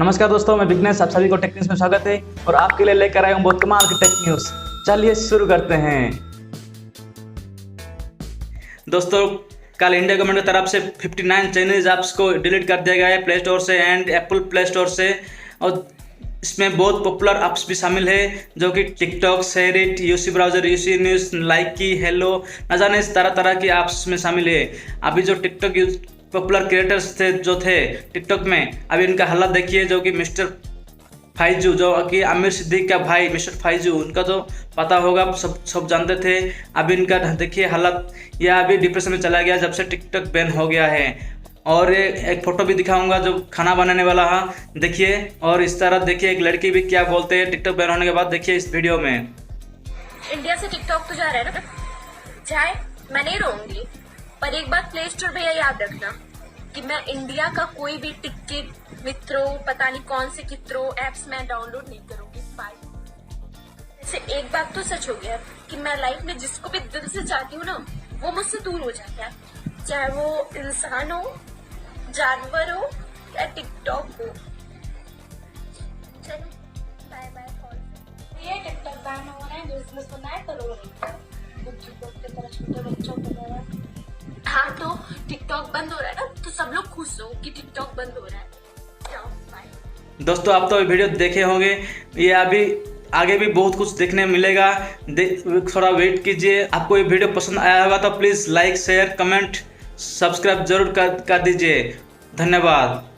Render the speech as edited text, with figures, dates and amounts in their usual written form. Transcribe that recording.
नमस्कार दोस्तों, मैं विघ्नेश, आप सभी को टेक न्यूज में स्वागत है और आपके लिए लेकर आया हूं बहुत कमाल की टेक न्यूज। चलिए शुरू करते हैं। दोस्तों, कल इंडिया गवर्नमेंट की तरफ से 59 चाइनीज ऐप्स को डिलीट कर दिया गया है प्ले स्टोर से एंड एप्पल प्ले स्टोर से, और इसमें बहुत पॉपुलर ऐप्स भी शामिल है जो कि TikTok, SHAREit, UC browser, UC news, Likee, hello, न जाने इस तरह तरह की ऐप्स में शामिल है। अभी जो टिकटॉक पॉपुलर क्रिएटर्स थे जो थे टिकटॉक में, अभी इनका हालत देखिए, जो कि मिस्टर फाइजू, जो कि आमिर सिद्दीकी का भाई मिस्टर फाइजू, उनका तो पता होगा, सब जानते थे। अभी इनका देखिए हालत, यह अभी डिप्रेशन में चला गया जब से टिकटॉक बैन हो गया है। और एक फोटो भी दिखाऊंगा जो खाना बनाने वाला है, देखिए। और इस तरह देखिए एक लड़की भी क्या बोलते हैं टिकटॉक बैन होने के बाद, देखिए इस वीडियो में। इंडिया से टिकटॉक तो जा रहा है ना, जाए, मैं नहीं रोऊंगी, पर एक बात प्ले स्टोर भैया याद रखना कि मैं इंडिया का कोई भी टिकट, मित्रों, पता नहीं कौन से कित्रों ऐप्स मैं डाउनलोड नहीं करूंगी। बाय। ऐसे एक बात तो सच हो गया कि मैं लाइफ में जिसको भी दिल से चाहती हूँ ना, वो मुझसे दूर हो जाता है, चाहे वो इंसान हो, जानवर हो या टिकटॉक हो। चलो बाय बाय। ये टिकटॉक बैन हो रहा है, बिजनेस बनाए करो छोटे बच्चों को। हाँ, तो टिकटॉक बंद हो रहा है ना, तो सब लोग खुश हो कि टिकटॉक बंद हो रहा है। जाओ बाय। दोस्तों, आप तो वीडियो देखे होंगे, ये अभी आगे भी बहुत कुछ देखने मिलेगा, थोड़ा वेट कीजिए। आपको ये वीडियो पसंद आया होगा तो please like, share, comment, subscribe जरूर कर दीजिए। धन्यवाद।